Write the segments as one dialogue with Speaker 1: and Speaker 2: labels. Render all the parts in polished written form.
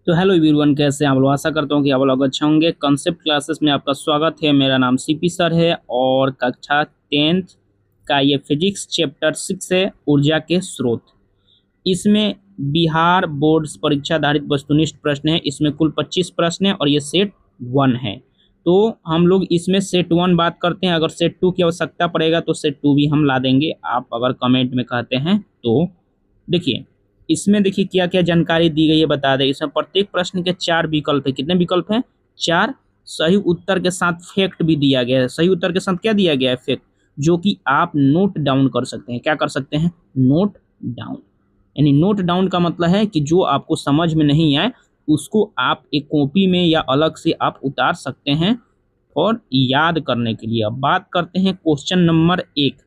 Speaker 1: तो hello everyone, कैसे हैं आप लोग। आशा करता हूँ कि आप लोग अच्छे होंगे। कंसेप्ट क्लासेस में आपका स्वागत है। मेरा नाम सीपी सर है और कक्षा 10th का ये फिजिक्स चैप्टर 6 है, ऊर्जा के स्रोत। इसमें बिहार बोर्ड परीक्षा आधारित वस्तुनिष्ठ प्रश्न है। इसमें कुल 25 प्रश्न है और ये सेट 1 है। तो हम लोग इसमें सेट 1 बात करते हैं। अगर सेट 2 की आवश्यकता पड़ेगा तो सेट 2 भी हम ला देंगे, आप अगर कमेंट में कहते हैं तो। देखिए, इसमें देखिए क्या क्या जानकारी दी गई है बता दें। इसमें प्रत्येक प्रश्न के 4 विकल्प है। कितने विकल्प हैं? 4। सही उत्तर के साथ फैक्ट भी दिया गया है। सही उत्तर के साथ क्या दिया गया है? फैक्ट, जो कि आप नोट डाउन कर सकते हैं। क्या कर सकते हैं? Note down. यानी नोट डाउन का मतलब है कि जो आपको समझ में नहीं आए उसको आप एक कॉपी में या अलग से आप उतार सकते हैं और याद करने के लिए। अब बात करते हैं क्वेश्चन नंबर 1।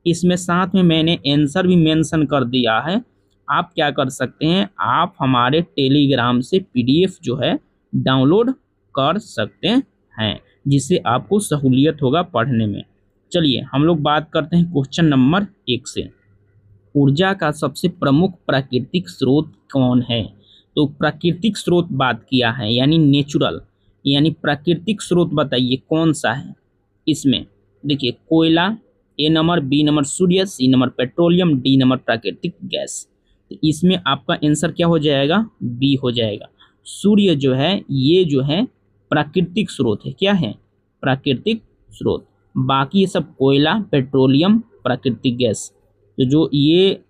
Speaker 1: इसमें साथ में मैंने आंसर भी मेंशन कर दिया है। आप क्या कर सकते हैं, आप हमारे टेलीग्राम से पीडीएफ जो है डाउनलोड कर सकते हैं, जिससे आपको सहूलियत होगा पढ़ने में। चलिए हम लोग बात करते हैं क्वेश्चन नंबर 1 से। ऊर्जा का सबसे प्रमुख प्राकृतिक स्रोत कौन है? तो प्राकृतिक स्रोत बात किया है, यानी नेचुरल, यानी प्राकृतिक स्रोत बताइए कौन सा है। इसमें देखिए, कोयला, ए नंबर, बी नंबर सूर्य, C number petroleum, D number प्राकृतिक गैस। तो इसमें आपका आंसर क्या हो जाएगा? बी हो जाएगा। सूर्य जो है ये जो है प्राकृतिक स्रोत है। क्या है? प्राकृतिक स्रोत। बाकी ये सब कोयला, पेट्रोलियम, प्राकृतिक गैस। तो जो ये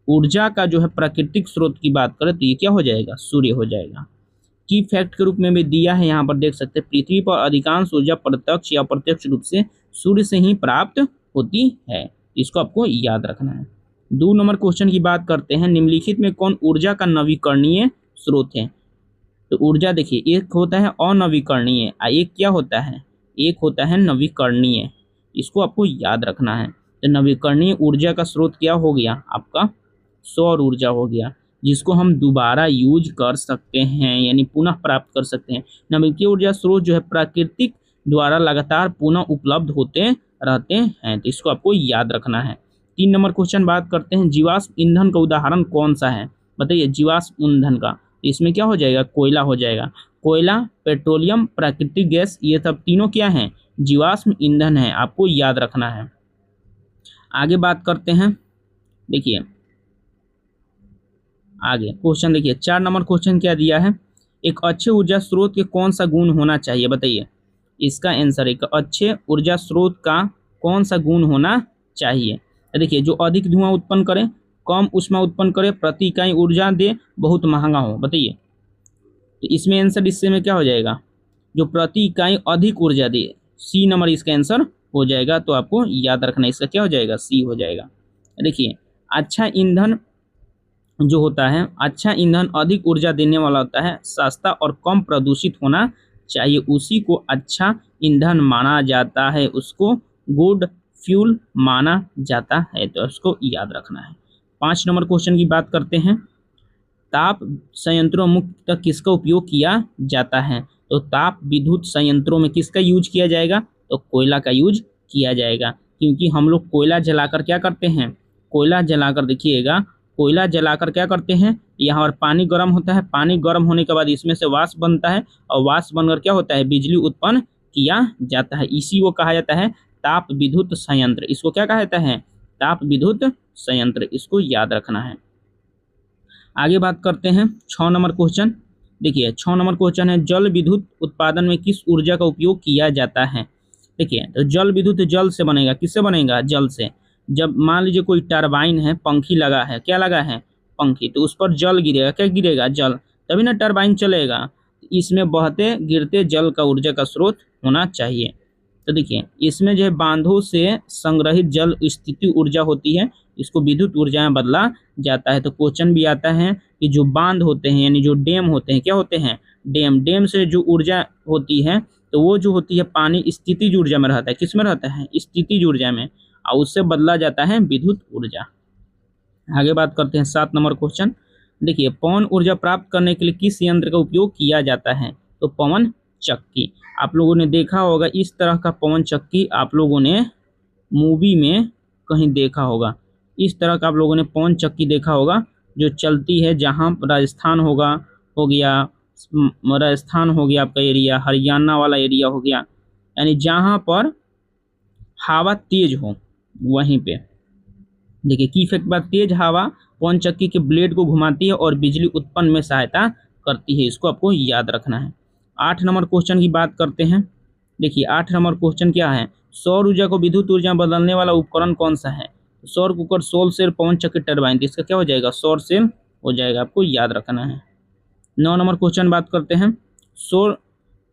Speaker 1: ऊर्जा का जो है प्राकृतिक स्रोत की बात करें तो ये क्या हो जाएगा? सूर्य हो जाएगा। की फैक्ट के रूप में भी दिया है, यहाँ पर देख सकते हैं। पृथ्वी पर अधिकांश ऊर्जा प्रत्यक्ष या अप्रत्यक्ष रूप से सूर्य से ही प्राप्त होती है। इसको आपको याद रखना है। 2 नंबर क्वेश्चन की बात करते हैं। निम्नलिखित में कौन ऊर्जा का नवीकरणीय स्रोत है? तो ऊर्जा देखिए, एक होता है अनवीकरणीय, एक क्या होता है? एक होता है नवीकरणीय। इसको आपको याद रखना है। तो नवीकरणीय ऊर्जा का स्रोत क्या हो गया आपका? सौर ऊर्जा हो गया, जिसको हम दोबारा यूज कर सकते हैं, यानी पुनः प्राप्त कर सकते हैं। नवीकरणीय ऊर्जा स्रोत जो है प्राकृतिक द्वारा लगातार पुनः उपलब्ध होते रहते हैं। तो इसको आपको याद रखना है। 3 नंबर क्वेश्चन बात करते हैं। जीवाश्म ईंधन का उदाहरण कौन सा है? बताइए। जीवाश्म ईंधन का इसमें क्या हो जाएगा? कोयला हो जाएगा। कोयला, पेट्रोलियम, प्राकृतिक गैस, ये सब तीनों क्या हैं? जीवाश्म ईंधन है। आपको याद रखना है। आगे बात करते हैं। देखिए आगे क्वेश्चन देखिए, 4 नंबर क्वेश्चन क्या दिया है? एक अच्छे ऊर्जा स्रोत के कौन सा गुण होना चाहिए? बताइए। इसका आंसर, एक अच्छे ऊर्जा स्रोत का कौन सा गुण होना चाहिए? देखिए, जो अधिक धुआं उत्पन्न करे, कम ऊष्मा उत्पन्न करे, प्रति इकाई ऊर्जा दे, बहुत महंगा हो। बताइए। तो इसमें आंसर इससे में क्या हो जाएगा? जो प्रति इकाई अधिक ऊर्जा दे, सी नंबर इसका आंसर हो जाएगा। तो आपको याद रखना, इसका क्या हो जाएगा? सी हो जाएगा। देखिए, अच्छा ईंधन जो होता है, अच्छा ईंधन अधिक ऊर्जा देने वाला होता है, सस्ता और कम प्रदूषित होना चाहिए, उसी को अच्छा ईंधन माना जाता है, उसको गुड फ्यूल माना जाता है। तो उसको याद रखना है। 5 नंबर क्वेश्चन की बात करते हैं। ताप संयंत्रों मुख्यतः किसका उपयोग किया जाता है? तो ताप विद्युत संयंत्रों में किसका यूज किया जाएगा? तो कोयला का यूज किया जाएगा, क्योंकि हम लोग कोयला जलाकर क्या करते हैं? कोयला जलाकर देखिएगा, कोयला जलाकर क्या करते हैं? यहाँ पर पानी गर्म होता है, पानी गर्म होने के बाद इसमें से वाष्प बनता है और वाष्प बनकर क्या होता है? बिजली उत्पन्न किया जाता है। इसी को कहा जाता है ताप विद्युत संयंत्र। इसको क्या कहा जाता है? ताप विद्युत संयंत्र। इसको याद रखना है। आगे बात करते हैं 6 नंबर क्वेश्चन। देखिए, 6 नंबर क्वेश्चन है, जल विद्युत उत्पादन में किस ऊर्जा का उपयोग किया जाता है? देखिए, तो जल विद्युत जल से बनेगा। किससे बनेगा? जल से। जब मान लीजिए कोई टरबाइन है, पंखी लगा है, क्या लगा है? पंखी। तो उस पर जल गिरेगा। क्या गिरेगा? जल। तभी ना टरबाइन चलेगा। इसमें बहते गिरते जल का ऊर्जा का स्रोत होना चाहिए। तो देखिए, इसमें जो है बांधों से संग्रहित जल स्थिति ऊर्जा होती है, इसको विद्युत ऊर्जा में बदला जाता है। तो क्वेश्चन भी आता है कि जो बांध होते हैं, यानी जो डैम होते हैं, क्या होते हैं? डैम। डैम से जो ऊर्जा होती है, तो वो जो होती है पानी स्थितिज ऊर्जा में रहता है। किस में रहता है? स्थितिज ऊर्जा में, और उससे बदला जाता है विद्युत ऊर्जा। आगे बात करते हैं 7 नंबर क्वेश्चन। देखिए, पवन ऊर्जा प्राप्त करने के लिए किस यंत्र का उपयोग किया जाता है? तो पवन चक्की। आप लोगों ने देखा होगा इस तरह का पवन चक्की, आप लोगों ने मूवी में कहीं देखा होगा। इस तरह का आप लोगों ने पवन चक्की देखा होगा, जो चलती है, जहाँ राजस्थान होगा, हो गया, राजस्थान हो गया आपका एरिया, हरियाणा वाला एरिया हो गया, यानी जहाँ पर हवा तेज हो वहीं पे। देखिए की इफेक्ट बाद तेज हवा पवन चक्की के ब्लेड को घुमाती है और बिजली उत्पन्न में सहायता करती है, इसको आपको याद रखना है। 8 नंबर क्वेश्चन की बात करते हैं। देखिए 8 नंबर क्वेश्चन क्या है, सौर ऊर्जा को विद्युत ऊर्जा में बदलने वाला उपकरण कौन सा है? सौर कुकर, सौर सेल, पवन चक्की, टरबाइन। तो इसका क्या हो जाएगा? सौर सेल हो जाएगा, आपको याद रखना है। 9 नंबर क्वेश्चन बात करते हैं, सौर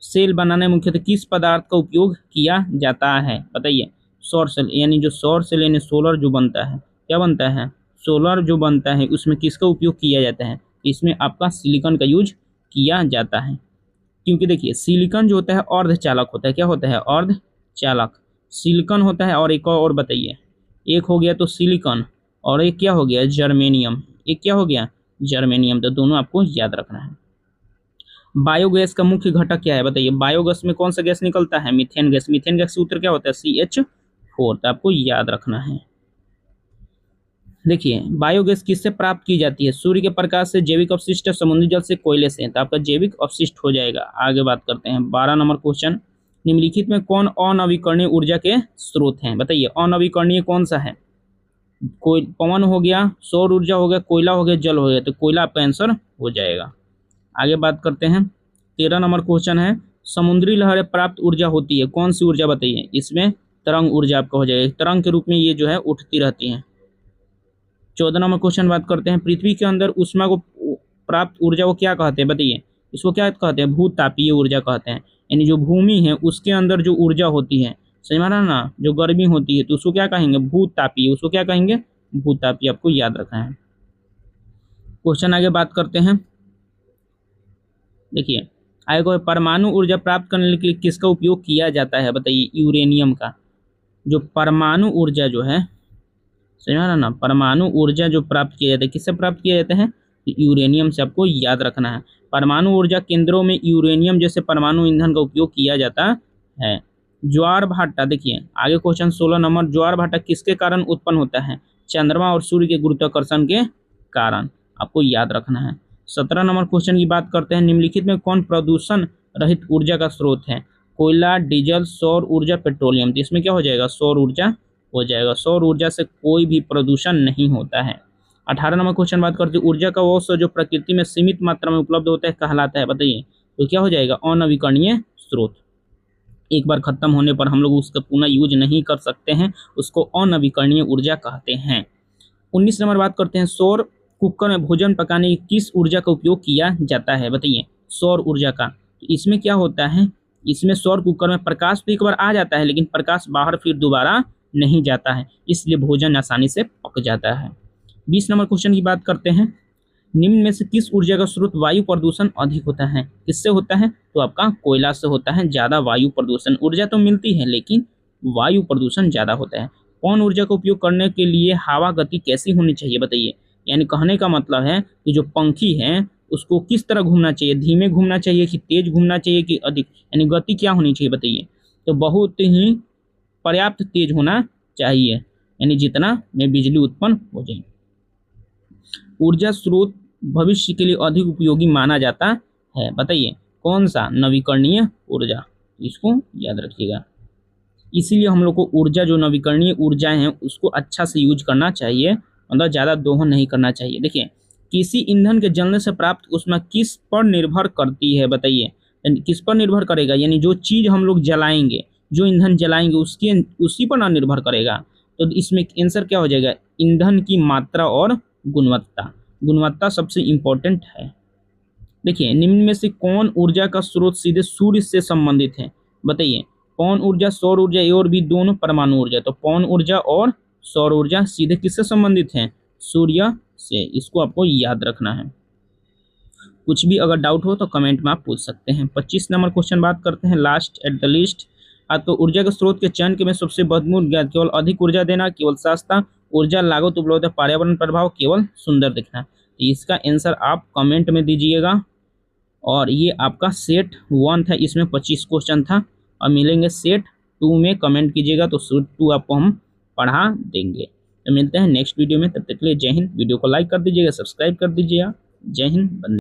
Speaker 1: सेल बनाने में मुख्यतः किस पदार्थ का उपयोग किया जाता है? बताइए। सौर सेल यानी जो सौर सेल यानी सोलर जो बनता है, क्या बनता है? सोलर जो बनता है उसमें किसका उपयोग किया जाता है? इसमें आपका सिलिकॉन का यूज किया जाता है, क्योंकि देखिए सिलिकॉन जो होता है अर्धचालक होता है। क्या होता है? अर्धचालक। सिलिकॉन होता है और एक और बताइए। एक हो गया तो सिलिकॉन और एक क्या हो गया? जर्मेनियम। एक क्या हो गया? जर्मेनियम। तो दोनों आपको याद रखना है। बायोगैस का मुख्य घटक क्या है? बताइए। बायोगैस में कौन सा गैस निकलता है? Methane gas. मीथेन गैस सूत्र क्या होता है? CH4। तो आपको याद रखना है। देखिए बायोगैस किससे प्राप्त की जाती है? सूर्य के प्रकाश से, जैविक अपशिष्ट, समुद्री जल से, कोयले से। तो आपका जैविक अपशिष्ट हो जाएगा। आगे बात करते हैं 12 नंबर क्वेश्चन, निम्नलिखित में कौन अनवीकरणीय ऊर्जा के स्रोत हैं? बताइए अनवीकरणीय कौन सा है? कोई पवन हो गया, सौर ऊर्जा हो गया, कोयला हो गया, जल हो गया। तो कोयला आपका आंसर हो जाएगा। आगे बात करते हैं 13 नंबर क्वेश्चन है, समुद्री लहरें प्राप्त ऊर्जा होती है, कौन सी ऊर्जा? बताइए। इसमें तरंग ऊर्जा आपका हो जाएगा, तरंग के रूप में ये जो है उठती रहती है। 14 नंबर क्वेश्चन बात करते हैं, पृथ्वी के अंदर ऊष्मा को प्राप्त ऊर्जा को क्या कहते हैं? बताइए। इसको क्या कहते हैं? भूतापीय ऊर्जा कहते हैं। यानी जो भूमि है उसके अंदर जो ऊर्जा होती है, समझ में आ रहा ना, जो गर्मी होती है तो उसको क्या कहेंगे? भूतापीय। उसको क्या कहेंगे? भूतापीय। आपको याद रखना है। क्वेश्चन आगे बात करते हैं। देखिए आगे को, परमाणु ऊर्जा प्राप्त करने के लिए किसका उपयोग किया जाता है? बताइए। यूरेनियम का। जो परमाणु ऊर्जा जो है, समझ में आ रहा ना, परमाणु ऊर्जा जो प्राप्त किया जाता है, किससे प्राप्त किया जाता है? यूरेनियम से। आपको याद रखना है। परमाणु ऊर्जा केंद्रों में यूरेनियम जैसे परमाणु ईंधन का उपयोग किया जाता है। ज्वार भाटा। देखिए आगे क्वेश्चन 16 नंबर, ज्वार भाटा किसके कारण उत्पन्न होता है? चंद्रमा और सूर्य के गुरुत्वाकर्षण के कारण। आपको याद रखना है। 17 नंबर क्वेश्चन की बात करते हैं, निम्नलिखित में कौन प्रदूषण रहित ऊर्जा का स्रोत है? कोयला, डीजल, सौर ऊर्जा, पेट्रोलियम। तो इसमें क्या हो जाएगा? सौर ऊर्जा हो जाएगा। सौर ऊर्जा से कोई भी प्रदूषण नहीं होता है। 18 नंबर क्वेश्चन बात करते हैं, ऊर्जा का वो स्रोत जो प्रकृति में सीमित मात्रा में उपलब्ध होता है कहलाता है? बताइए। तो क्या हो जाएगा? अनवीकरणीय स्रोत। एक बार खत्म होने पर हम लोग उसका पुनः यूज नहीं कर सकते हैं, उसको अनवीकरणीय ऊर्जा कहते हैं। 19 नंबर बात करते हैं, सौर कुकर में भोजन पकाने की किस ऊर्जा का उपयोग किया जाता है? बताइए। सौर ऊर्जा का। तो इसमें क्या होता है? इसमें सौर कुकर में प्रकाश तो एक बार आ जाता है लेकिन प्रकाश बाहर फिर दोबारा नहीं जाता है, इसलिए भोजन आसानी से पक जाता है। 20 नंबर क्वेश्चन की बात करते हैं, निम्न में से किस ऊर्जा का स्रोत वायु प्रदूषण अधिक होता है? किससे होता है? तो आपका कोयला से होता है ज़्यादा वायु प्रदूषण। ऊर्जा तो मिलती है लेकिन वायु प्रदूषण ज़्यादा होता है। पवन ऊर्जा का उपयोग करने के लिए हवा गति कैसी होनी चाहिए? बताइए। यानी कहने का मतलब है कि जो पंखी है उसको किस तरह घूमना चाहिए? धीमे घूमना चाहिए कि तेज घूमना चाहिए कि अधिक, यानी गति क्या होनी चाहिए? बताइए। तो बहुत ही पर्याप्त तेज होना चाहिए, यानी जितना में बिजली उत्पन्न हो जाए। ऊर्जा स्रोत भविष्य के लिए अधिक उपयोगी माना जाता है। बताइए कौन सा? नवीकरणीय ऊर्जा। इसको याद रखिएगा। इसीलिए हम लोग को ऊर्जा, जो नवीकरणीय ऊर्जाएं हैं उसको अच्छा से यूज करना चाहिए, मतलब ज़्यादा दोहन नहीं करना चाहिए। देखिए किसी ईंधन के जलने से प्राप्त ऊष्मा किस पर निर्भर करती है? बताइए। किस पर निर्भर करेगा? यानी जो चीज़ हम लोग जलाएंगे, जो ईंधन जलाएंगे उसके उसी पर ना निर्भर करेगा। तो इसमें आंसर क्या हो जाएगा? ईंधन की मात्रा और गुणवत्ता। गुणवत्ता सबसे इम्पोर्टेंट है। देखिए निम्न में से कौन ऊर्जा का स्रोत सीधे सूर्य से संबंधित है? बताइए। पवन ऊर्जा, सौर ऊर्जा, ये और भी दोनों परमाणु ऊर्जा। तो पवन ऊर्जा और सौर ऊर्जा सीधे किससे संबंधित हैं? सूर्य से। इसको आपको याद रखना है। कुछ भी अगर डाउट हो तो कमेंट में आप पूछ सकते हैं। 25 नंबर क्वेश्चन बात करते हैं, लास्ट एट द लिस्ट। तो ऊर्जा के स्रोत के चयन के में सबसे महत्वपूर्ण ज्ञान, केवल अधिक ऊर्जा देना, केवल सस्ता, ऊर्जा लागत उपलब्ध, पर्यावरण प्रभाव, केवल सुंदर दिखना। तो इसका आंसर आप कमेंट में दीजिएगा। और ये आपका सेट 1 था, इसमें 25 क्वेश्चन था। और मिलेंगे सेट 2 में, कमेंट कीजिएगा तो सेट 2 आपको हम पढ़ा देंगे। तो मिलते हैं नेक्स्ट वीडियो में, तब तक के लिए जय हिंद। वीडियो को लाइक कर दीजिएगा, सब्सक्राइब कर दीजिएगा। जय हिंद।